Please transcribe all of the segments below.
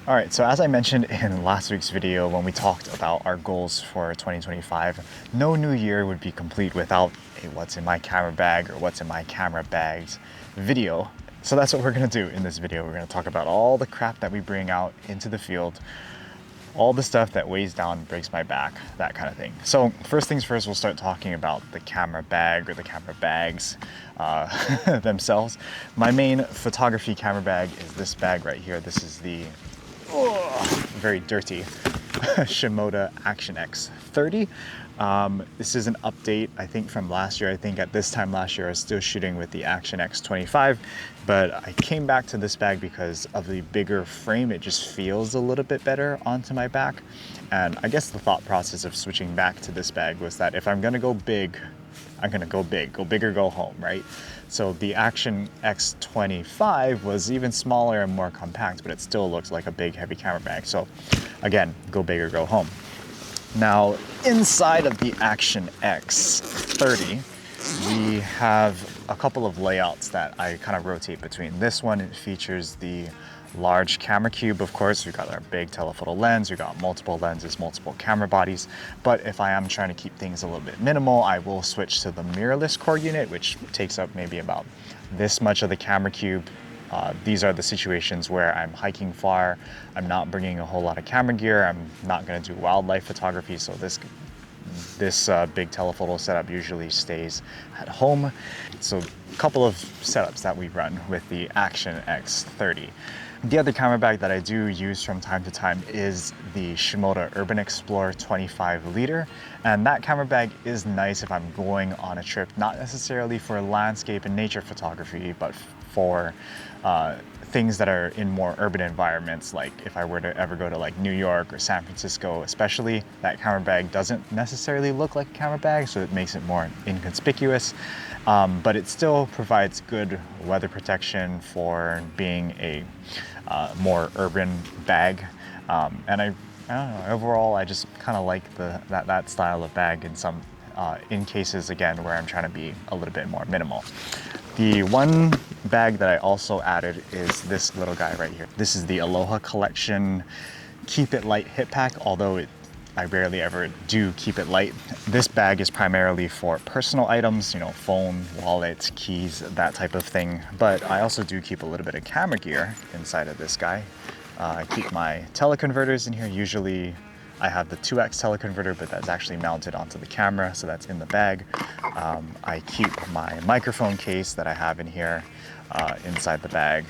All right, so as I mentioned in last week's video when we talked about our goals for 2025, no new year would be complete without a what's in my camera bag or what's in my camera bags video. So that's what we're gonna do in this video. We're gonna talk about all the crap that we bring out into the field, all the stuff that weighs down, breaks my back, that kind of thing. So first things first, we'll start talking about the camera bag or the camera bags themselves. My main photography camera bag is this bag right here. This is the very dirty Shimoda Action X 30. This is an update, I think, from last year. I think at this time last year I was still shooting with the Action X 25, but I came back to this bag because of the bigger frame. It just feels a little bit better onto my back. And I guess the thought process of switching back to this bag was that if I'm gonna go big, I'm gonna go big. Go big or go home, right? So the Action X25 was even smaller and more compact, but it still looks like a big, heavy camera bag. So again, go big or go home. Now, inside of the Action X30, we have a couple of layouts that I kind of rotate between. This one, it features the large camera cube. Of course, we've got our big telephoto lens, we've got multiple lenses, multiple camera bodies. But if I am trying to keep things a little bit minimal, I will switch to the mirrorless core unit, which takes up maybe about this much of the camera cube. These are the situations where I'm hiking far, I'm not bringing a whole lot of camera gear, I'm not going to do wildlife photography, so this big telephoto setup usually stays at home. So a couple of setups that we run with the Action X30. The other camera bag that I do use from time to time is the Shimoda Urban Explorer 25 liter. And that camera bag is nice if I'm going on a trip, not necessarily for landscape and nature photography, but for things that are in more urban environments. Like if I were to ever go to like New York or San Francisco, especially, that camera bag doesn't necessarily look like a camera bag, so it makes it more inconspicuous. But it still provides good weather protection for being a more urban bag. And I don't know, overall, I just kind of like that style of bag in cases, again, where I'm trying to be a little bit more minimal. The one bag that I also added is this little guy right here. This is the Aloha Collection Keep It Light Hip Pack, although I rarely ever do keep it light. This bag is primarily for personal items, you know, phone, wallet, keys, that type of thing. But I also do keep a little bit of camera gear inside of this guy. I keep my teleconverters in here. Usually I have the 2X teleconverter, but that's actually mounted onto the camera, so that's in the bag. I keep my microphone case that I have in here inside the bag.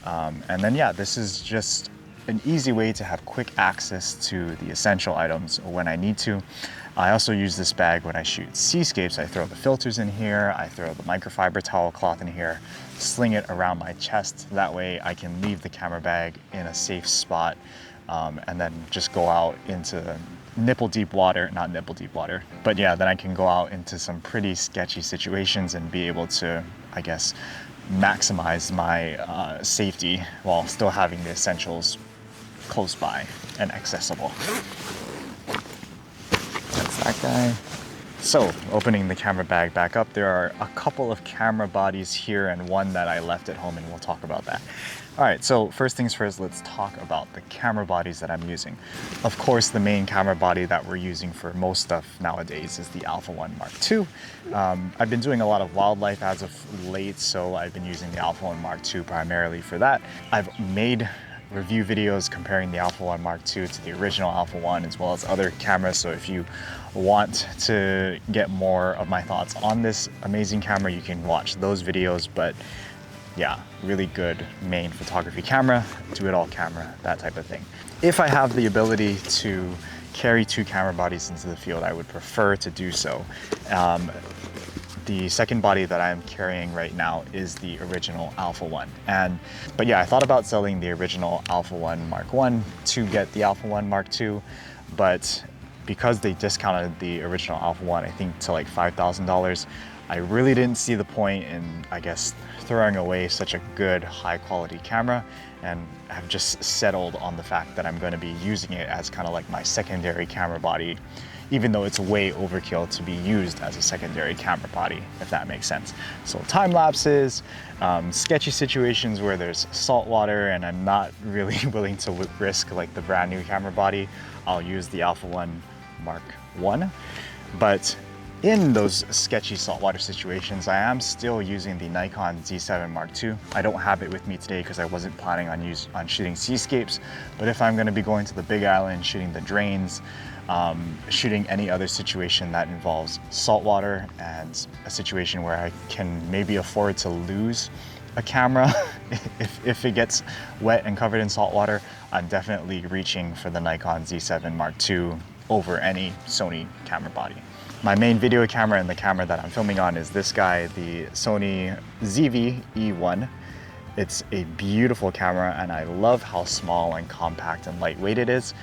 And then, yeah, this is just an easy way to have quick access to the essential items when I need to. I also use this bag when I shoot seascapes. I throw the filters in here, I throw the microfiber towel cloth in here, sling it around my chest. That way I can leave the camera bag in a safe spot and then just go out into nipple deep water, not nipple deep water, but yeah, then I can go out into some pretty sketchy situations and be able to, I guess, maximize my safety while still having the essentials close by and accessible. That's that guy. So, opening the camera bag back up, there are a couple of camera bodies here and one that I left at home, and we'll talk about that. All right, so first things first, let's talk about the camera bodies that I'm using. Of course, the main camera body that we're using for most stuff nowadays is the Alpha One Mark II. I've been doing a lot of wildlife as of late, so I've been using the Alpha One Mark II primarily for that. I've made review videos comparing the Alpha One Mark II to the original Alpha One, as well as other cameras. So if you want to get more of my thoughts on this amazing camera, you can watch those videos. But yeah, really good main photography camera, do-it-all camera, that type of thing. If I have the ability to carry two camera bodies into the field, I would prefer to do so. The second body that I'm carrying right now is the original Alpha One. But yeah, I thought about selling the original Alpha One Mark I to get the Alpha One Mark II, but because they discounted the original Alpha One, I think to like $5,000, I really didn't see the point in, I guess, throwing away such a good high quality camera, and have just settled on the fact that I'm going to be using it as kind of like my secondary camera body, even though it's way overkill to be used as a secondary camera body, if that makes sense. So time lapses, sketchy situations where there's salt water and I'm not really willing to risk like the brand new camera body, I'll use the Alpha 1 Mark 1. But in those sketchy saltwater situations, I am still using the Nikon Z7 Mark II. I don't have it with me today because I wasn't planning on shooting seascapes, but if I'm going to be going to the Big Island, shooting the drains, shooting any other situation that involves saltwater and a situation where I can maybe afford to lose a camera if it gets wet and covered in saltwater, I'm definitely reaching for the Nikon Z7 Mark II over any Sony camera body. My main video camera and the camera that I'm filming on is this guy, the Sony ZV-E1. It's a beautiful camera and I love how small and compact and lightweight it is,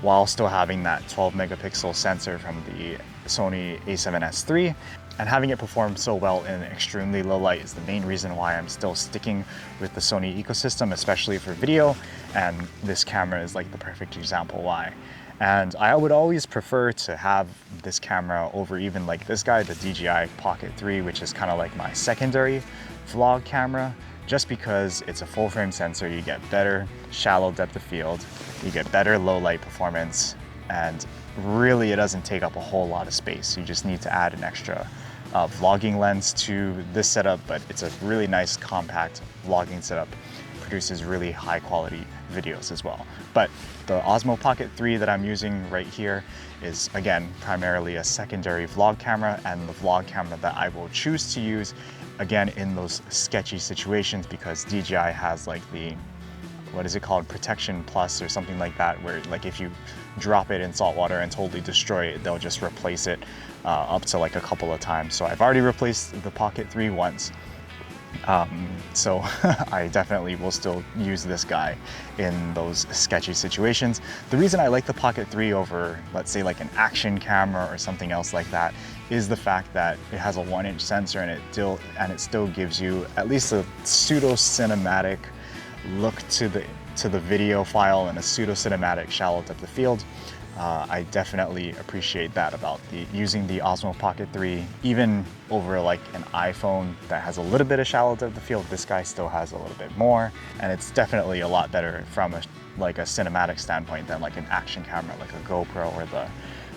while still having that 12 megapixel sensor from the Sony a7S III. And having it perform so well in extremely low light is the main reason why I'm still sticking with the Sony ecosystem, especially for video. And this camera is like the perfect example why. And I would always prefer to have this camera over even like this guy, the DJI Pocket 3, which is kind of like my secondary vlog camera, just because it's a full frame sensor. You get better shallow depth of field, you get better low light performance, and really it doesn't take up a whole lot of space. You just need to add an extra vlogging lens to this setup, but it's a really nice compact vlogging setup. Produces really high quality videos as well. But the Osmo Pocket 3 that I'm using right here is, again, primarily a secondary vlog camera, and the vlog camera that I will choose to use, again, in those sketchy situations, because DJI has like the, what is it called, Protection Plus or something like that, where like if you drop it in salt water and totally destroy it, they'll just replace it up to like a couple of times. So I've already replaced the Pocket 3 once. So I definitely will still use this guy in those sketchy situations. The reason I like the Pocket 3 over, let's say, like an action camera or something else like that is the fact that it has a 1-inch sensor and it still gives you at least a pseudo cinematic look to the video file and a pseudo cinematic shallow depth of field. I definitely appreciate that about using the Osmo Pocket 3, even over like an iPhone that has a little bit of shallow depth of field. This guy still has a little bit more, and it's definitely a lot better from a cinematic standpoint than like an action camera, like a GoPro or the,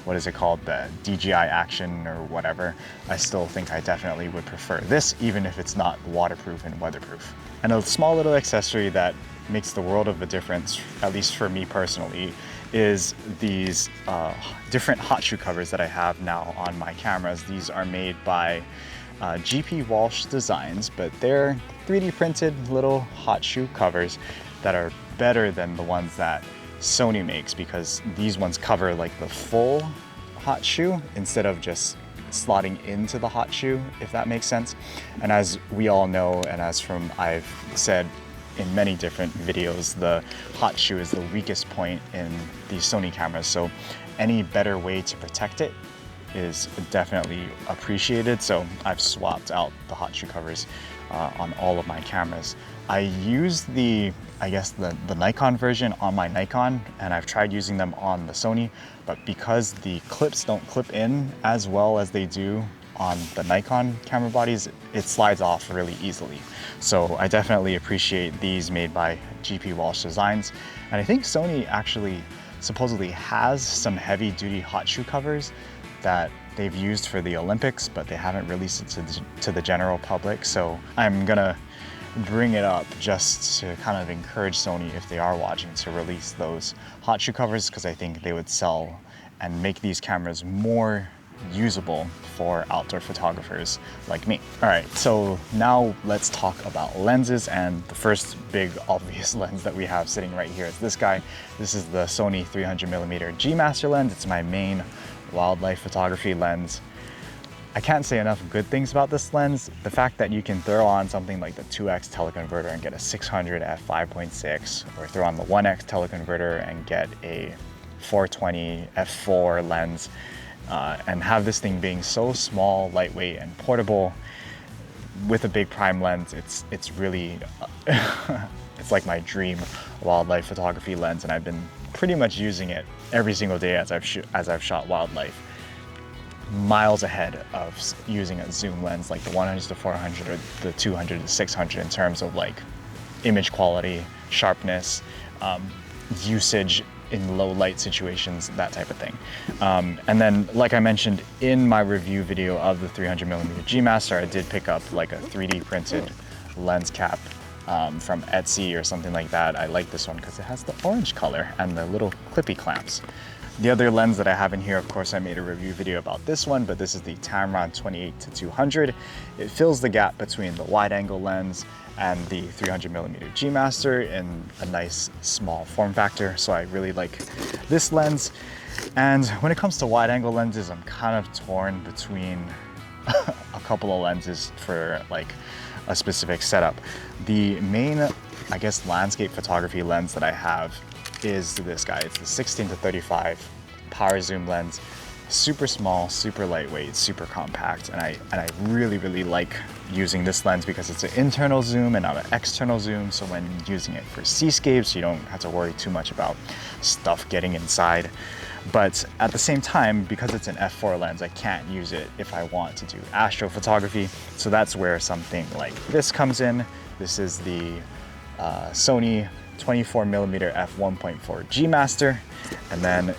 what is it called, the DJI Action or whatever. I still think I definitely would prefer this, even if it's not waterproof and weatherproof. And a small little accessory that makes the world of a difference, at least for me personally, is these different hot shoe covers that I have now on my cameras. These are made by GP Walsh Designs, but they're 3D printed little hot shoe covers that are better than the ones that Sony makes, because these ones cover like the full hot shoe instead of just slotting into the hot shoe, if that makes sense. And as we all know, and as I've said in many different videos, the hot shoe is the weakest point in these Sony cameras, so any better way to protect it is definitely appreciated. So I've swapped out the hot shoe covers on all of my cameras. I use the Nikon version on my Nikon, and I've tried using them on the Sony, but because the clips don't clip in as well as they do on the Nikon camera bodies, it slides off really easily. So I definitely appreciate these made by GP Walsh Designs. And I think Sony actually supposedly has some heavy duty hot shoe covers that they've used for the Olympics, but they haven't released it to the general public. So I'm gonna bring it up just to kind of encourage Sony, if they are watching, to release those hot shoe covers, because I think they would sell and make these cameras more usable for outdoor photographers like me. All right, so now let's talk about lenses, and the first big obvious lens that we have sitting right here is this guy. This is the Sony 300mm G Master lens. It's my main wildlife photography lens. I can't say enough good things about this lens. The fact that you can throw on something like the 2x teleconverter and get a 600 f5.6, or throw on the 1x teleconverter and get a 420 f4 lens, and have this thing being so small, lightweight, and portable with a big prime lens. It's really it's like my dream wildlife photography lens, and I've been pretty much using it every single day as I've shot wildlife. Miles ahead of using a zoom lens like the 100 to 400 or the 200 to 600 in terms of like image quality, sharpness, usage in low light situations, that type of thing. And then, like I mentioned in my review video of the 300mm G Master, I did pick up like a 3D printed lens cap from Etsy or something like that. I like this one because it has the orange color and the little clippy clamps. The other lens that I have in here, of course, I made a review video about this one, but this is the Tamron 28 to 200. It fills the gap between the wide angle lens and the 300mm G Master in a nice small form factor. So I really like this lens. And when it comes to wide angle lenses, I'm kind of torn between a couple of lenses for like a specific setup. The main, I guess, landscape photography lens that I have is this guy. It's the 16 to 35 power zoom lens. Super small, super lightweight, super compact, and I really like using this lens because it's an internal zoom and not an external zoom. So when using it for seascapes, you don't have to worry too much about stuff getting inside. But at the same time, because it's an f4 lens, I can't use it if I want to do astrophotography. So that's where something like this comes in. This is the Sony 24mm f1.4 G Master, and then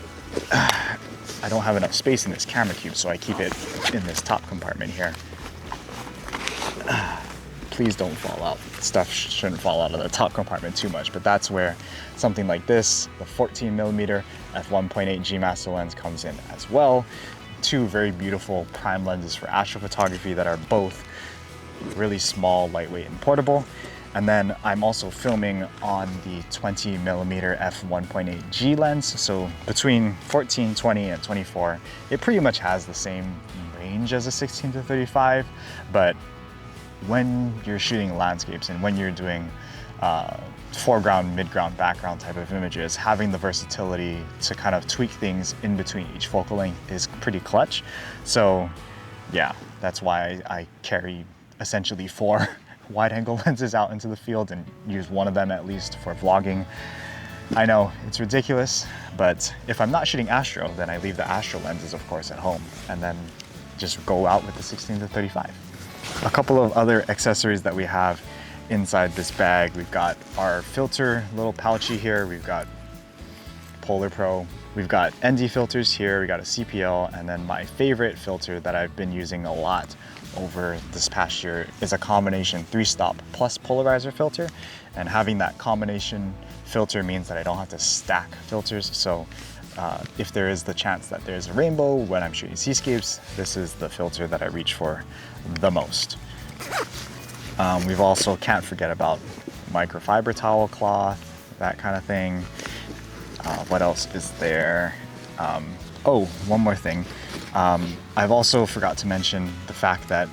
I don't have enough space in this camera cube, so I keep it in this top compartment here. Please don't fall out. Stuff shouldn't fall out of the top compartment too much, but that's where something like this, the 14mm f1.8 G Master lens, comes in as well. Two very beautiful prime lenses for astrophotography that are both really small, lightweight, and portable. And then I'm also filming on the 20mm f1.8 G lens. So between 14, 20, and 24, it pretty much has the same range as a 16 to 35. But when you're shooting landscapes and when you're doing foreground, midground, background type of images, having the versatility to kind of tweak things in between each focal length is pretty clutch. So yeah, that's why I carry essentially 4 wide-angle lenses out into the field and use one of them at least for vlogging. I know it's ridiculous, but if I'm not shooting astro, then I leave the astro lenses, of course, at home and then just go out with the 16 to 35. A couple of other accessories that we have inside this bag. We've got our filter, little pouchy here. We've got Polar Pro. We've got ND filters here. We got a CPL, and then my favorite filter that I've been using a lot over this past year is a combination 3-stop plus polarizer filter. And having that combination filter means that I don't have to stack filters. So if there is the chance that there's a rainbow when I'm shooting seascapes, this is the filter that I reach for the most. We've also can't forget about microfiber towel cloth, that kind of thing. What else is there? Oh, one more thing. I've also forgot to mention the fact that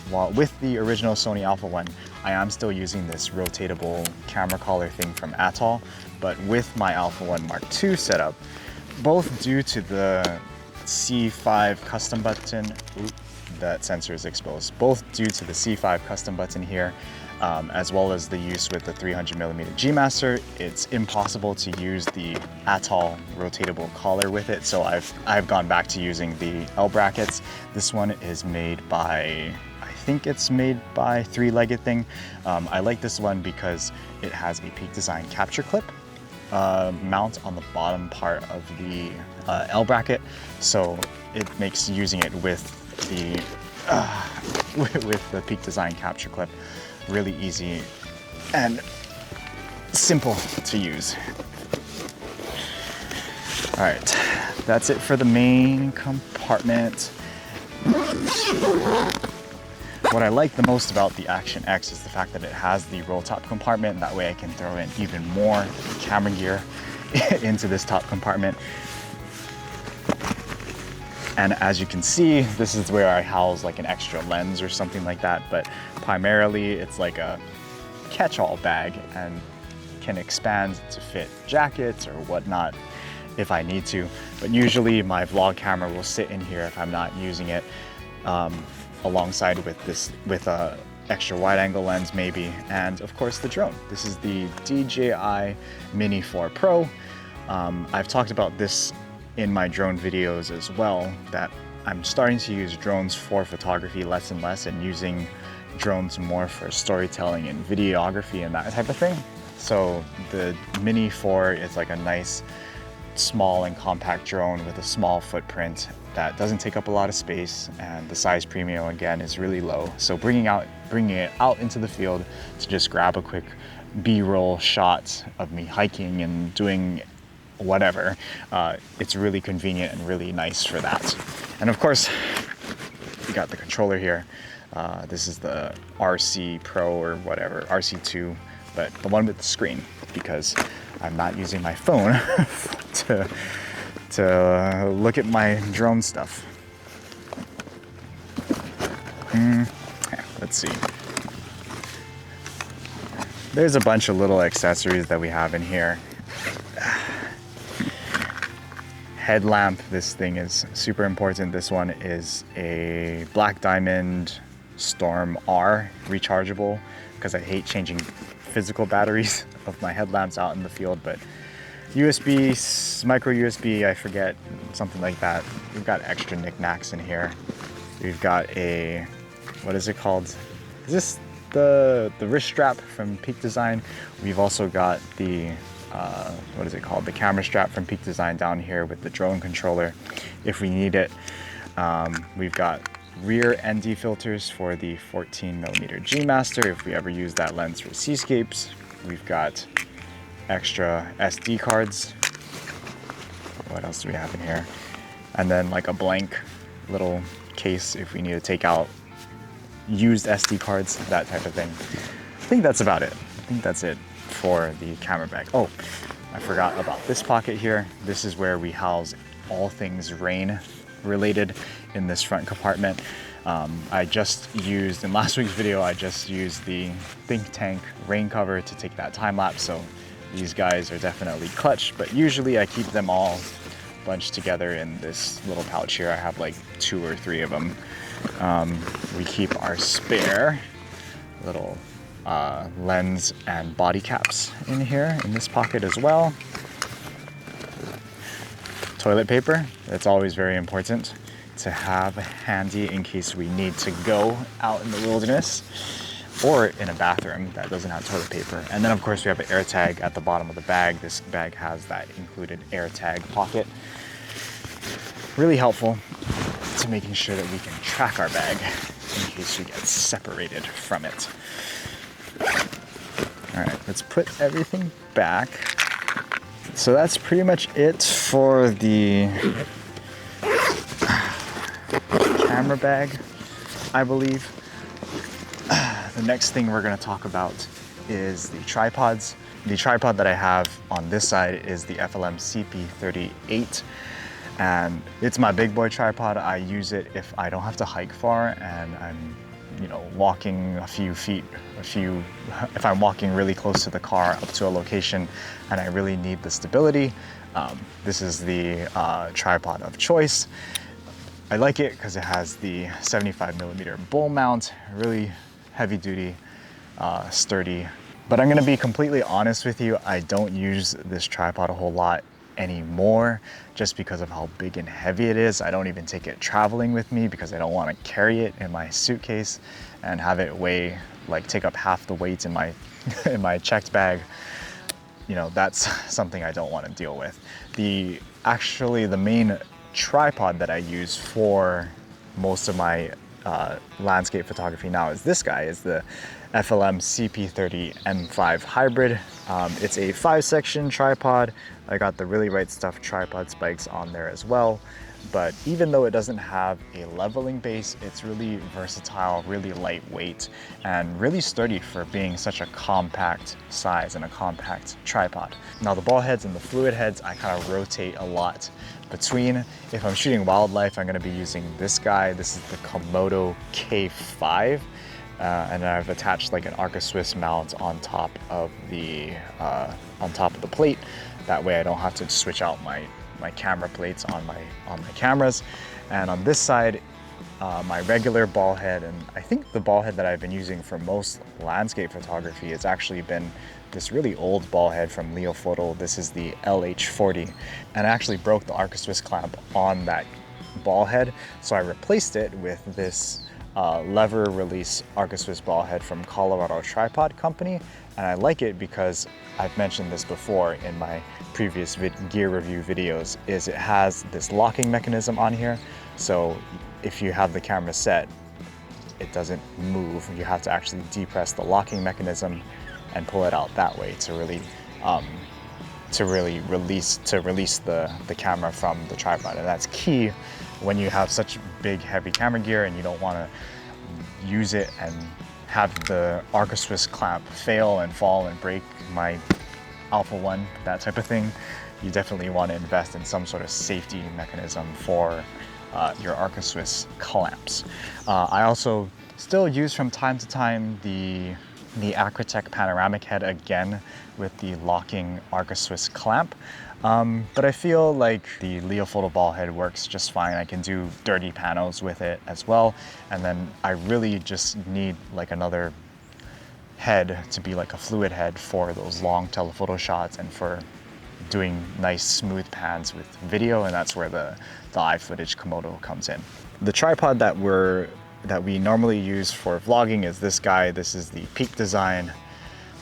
while with the original Sony Alpha 1, I am still using this rotatable camera collar thing from Atoll, but with my Alpha 1 Mark II setup, both due to the C5 custom button, that sensor is exposed, both due to the C5 custom button here, as well as the use with the 300mm G Master, it's impossible to use the Atoll rotatable collar with it. So I've gone back to using the L brackets. This one is made by, I think it's made by 3-Legged Thing. I like this one because it has a Peak Design capture clip mount on the bottom part of the L bracket, so it makes using it with the Peak Design capture clip really easy and simple to use. All right, that's it for the main compartment. What I like the most about the Action X is the fact that it has the roll top compartment. That way I can throw in even more camera gear into this top compartment. And as you can see, this is where I house like an extra lens or something like that, but primarily it's like a catch-all bag and can expand to fit jackets or whatnot. if I need to. But usually my vlog camera will sit in here if I'm not using it, alongside with a extra wide angle lens maybe, and of course the drone. This is the DJI Mini 4 Pro. I've talked about this in my drone videos as well, that I'm starting to use drones for photography less and less, and using drones more for storytelling and videography and that type of thing. So the Mini 4 is like a nice small and compact drone with a small footprint that doesn't take up a lot of space, and the size premium again is really low. So bringing it out into the field to just grab a quick B-roll shot of me hiking and doing whatever, it's really convenient and really nice for that. And of course, we got the controller here. This is the RC Pro or whatever, RC2, but the one with the screen, because I'm not using my phone to look at my drone stuff. Let's see. There's a bunch of little accessories that we have in here. Headlamp, this thing is super important. This one is a Black Diamond Storm R rechargeable, because I hate changing physical batteries of my headlamps out in the field, but USB, micro USB, I forget, something like that. We've got extra knickknacks in here. We've got a, what is it called? Is this the wrist strap from Peak Design? We've also got the, what is it called? The camera strap from Peak Design down here with the drone controller if we need it. We've got rear ND filters for the 14mm G Master if we ever use that lens for seascapes. We've got extra SD cards. What else do we have in here? And then like a blank little case if we need to take out used SD cards, that type of thing. I think that's about it. I think that's it for the camera bag. Oh, I forgot about this pocket here. This is where we house all things rain related in this front compartment. I just used, in last week's video, I just used the Think Tank rain cover to take that time lapse, so these guys are definitely clutch, but usually I keep them all bunched together in this little pouch here. I have like 2 or 3 of them. We keep our spare little lens and body caps in here in this pocket as well. Toilet paper, that's always very important to have handy in case we need to go out in the wilderness or in a bathroom that doesn't have toilet paper. And then of course we have an air tag at the bottom of the bag. This bag has that included air tag pocket. Really helpful to making sure that we can track our bag in case we get separated from it. All right, let's put everything back. So that's pretty much it for the camera bag, I believe. The next thing we're going to talk about is the tripods. The tripod that I have on this side is the FLM CP38, and it's my big boy tripod. I use it if I don't have to hike far and I'm, walking a few feet, if I'm walking really close to the car up to a location and I really need the stability. This is the tripod of choice. I like it because it has the 75mm bull mount, really heavy duty, sturdy. But I'm gonna be completely honest with you, I don't use this tripod a whole lot anymore just because of how big and heavy it is. I don't even take it traveling with me because I don't want to carry it in my suitcase and have it take up half the weight in my in my checked bag. That's something I don't want to deal with. The main tripod that I use for most of my landscape photography now is this guy, is the FLM CP30 M5 Hybrid. It's a 5-section tripod. I got the Really Right Stuff tripod spikes on there as well. But even though it doesn't have a leveling base, it's really versatile, really lightweight, and really sturdy for being such a compact size and a compact tripod. Now the ball heads and the fluid heads, I kind of rotate a lot between. If I'm shooting wildlife, I'm going to be using this guy. This is the Komodo K5. And I've attached like an Arca Swiss mount on top of the plate. That way I don't have to switch out my my camera plates on my cameras. And on this side, my regular ball head, and I think the ball head that I've been using for most landscape photography has actually been this really old ball head from Leofoto. This is the LH40, and I actually broke the Arca Swiss clamp on that ball head, so I replaced it with this lever release Arca Swiss ball head from Colorado Tripod Company. And I like it because I've mentioned this before in my previous gear review videos, is it has this locking mechanism on here. So if you have the camera set, it doesn't move. You have to actually depress the locking mechanism and pull it out that way to really release the camera from the tripod. And that's key when you have such big heavy camera gear and you don't want to use it and have the Arca Swiss clamp fail and fall and break my Alpha 1, that type of thing. You definitely want to invest in some sort of safety mechanism for your Arca Swiss clamps. I also still use from time to time the Acratech panoramic head again with the locking Arca Swiss clamp. But I feel like the Leofoto ball head works just fine. I can do dirty panos with it as well. And then I really just need like another head to be like a fluid head for those long telephoto shots and for doing nice smooth pans with video. And that's where the iFootage Komodo comes in. The tripod that we normally use for vlogging is this guy. This is the Peak Design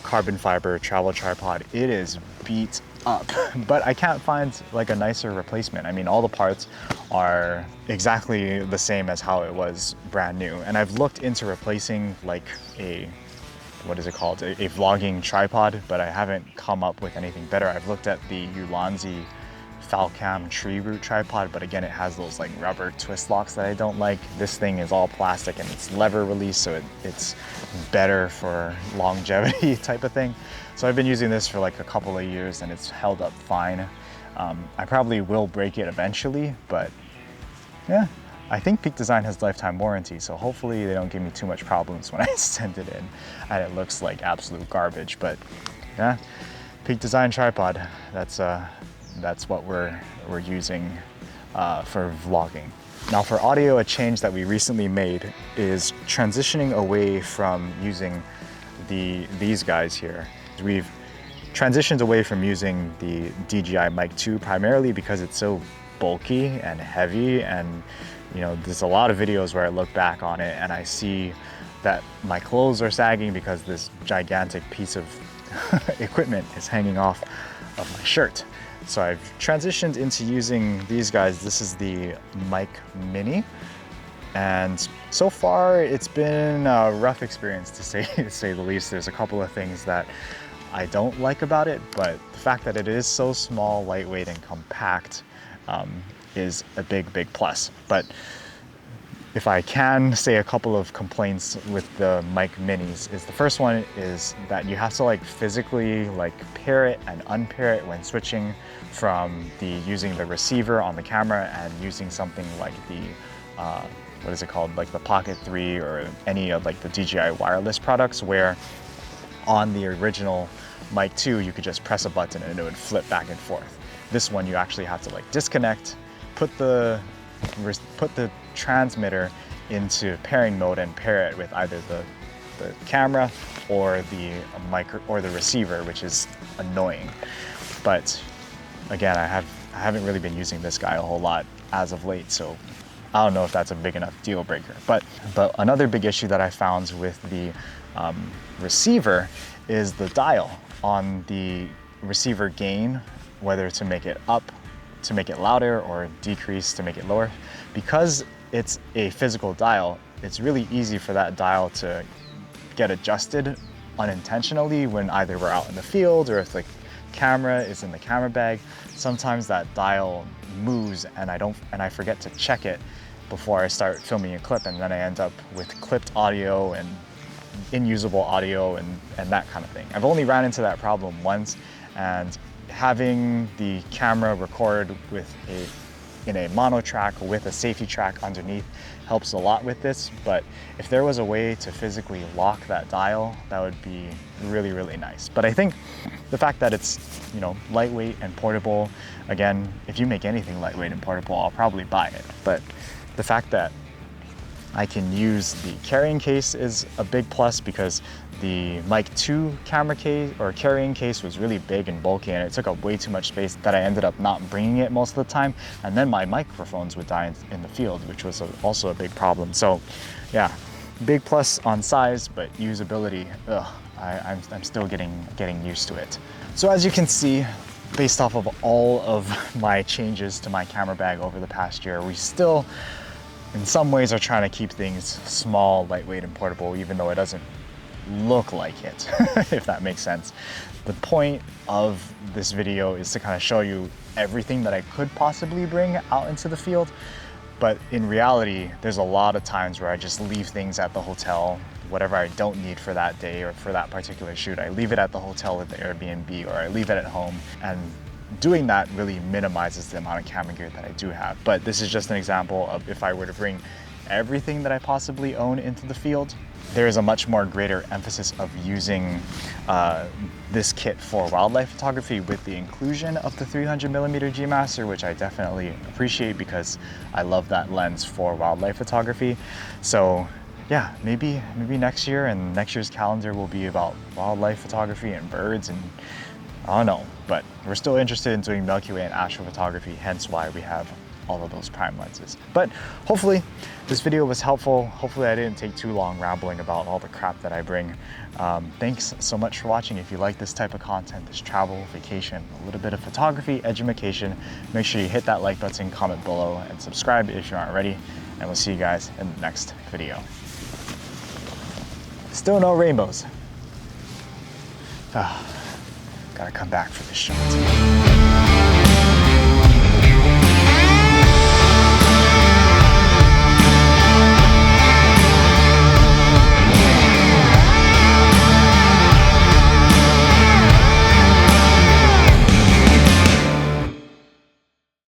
carbon fiber travel tripod. It is beat up, but I can't find like a nicer replacement. I mean, all the parts are exactly the same as how it was brand new. And I've looked into replacing like what is it called? A vlogging tripod, but I haven't come up with anything better. I've looked at the Ulanzi Falcam tree root tripod, but again, it has those like rubber twist locks that I don't like. This thing is all plastic and it's lever release, so it's better for longevity type of thing. So I've been using this for like a couple of years and it's held up fine. I probably will break it eventually, but yeah, I think Peak Design has lifetime warranty, so hopefully they don't give me too much problems when I send it in and it looks like absolute garbage. But yeah, Peak Design tripod, that's what we're using for vlogging. Now for audio, a change that we recently made is transitioning away from using these guys here. We've transitioned away from using the DJI Mic 2 primarily because it's so bulky and heavy, and you know, there's a lot of videos where I look back on it and I see that my clothes are sagging because this gigantic piece of equipment is hanging off of my shirt. So I've transitioned into using these guys. This is the Mic Mini, and so far it's been a rough experience to say the least. There's a couple of things that I don't like about it, but the fact that it is so small, lightweight, and compact is a big plus. But if I can say a couple of complaints with the Mic Minis, is the first one is that you have to like physically like pair it and unpair it when switching from using the receiver on the camera and using something like the what is it called, like the Pocket 3 or any of like the DJI wireless products, where on the original Mic 2 you could just press a button and it would flip back and forth. This one you actually have to like disconnect, put the transmitter into pairing mode and pair it with either the camera or the receiver, which is annoying. But again, I haven't really been using this guy a whole lot as of late, so I don't know if that's a big enough deal breaker. But another big issue that I found with the receiver is the dial on the receiver gain, whether to make it up to make it louder or decrease to make it lower. Because it's a physical dial, it's really easy for that dial to get adjusted unintentionally when either we're out in the field or if the camera is in the camera bag. Sometimes that dial moves and I forget to check it before I start filming a clip, and then I end up with clipped audio and unusable audio and that kind of thing. I've only ran into that problem once, and having the camera record with a in a mono track with a safety track underneath helps a lot with this, but if there was a way to physically lock that dial, that would be really, really nice. But I think the fact that it's, you know, lightweight and portable, again, if you make anything lightweight and portable, I'll probably buy it. But the fact that I can use the carrying case is a big plus, because the Mic 2 camera case or carrying case was really big and bulky, and it took up way too much space that I ended up not bringing it most of the time. And then my microphones would die in the field, which was also a big problem. So yeah, big plus on size, but usability, I'm still getting used to it. So as you can see, based off of all of my changes to my camera bag over the past year, we still, in some ways, are trying to keep things small, lightweight, and portable, even though it doesn't look like it, if that makes sense. The point of this video is to kind of show you everything that I could possibly bring out into the field. But in reality, there's a lot of times where I just leave things at the hotel. Whatever I don't need for that day or for that particular shoot, I leave it at the hotel at the Airbnb, or I leave it at home. And doing that really minimizes the amount of camera gear that I do have. But this is just an example of if I were to bring everything that I possibly own into the field, there is a much more greater emphasis of using this kit for wildlife photography with the inclusion of the 300mm G Master, which I definitely appreciate because I love that lens for wildlife photography. So yeah, maybe next year, and next year's calendar will be about wildlife photography and birds, and I don't know, but we're still interested in doing Milky Way and astrophotography, hence why we have all of those prime lenses. But hopefully this video was helpful. Hopefully I didn't take too long rambling about all the crap that I bring. Thanks so much for watching. If you like this type of content, this travel, vacation, a little bit of photography, edumacation, make sure you hit that like button, comment below, and subscribe if you aren't already. And we'll see you guys in the next video. Still no rainbows. Gotta come back for this shot.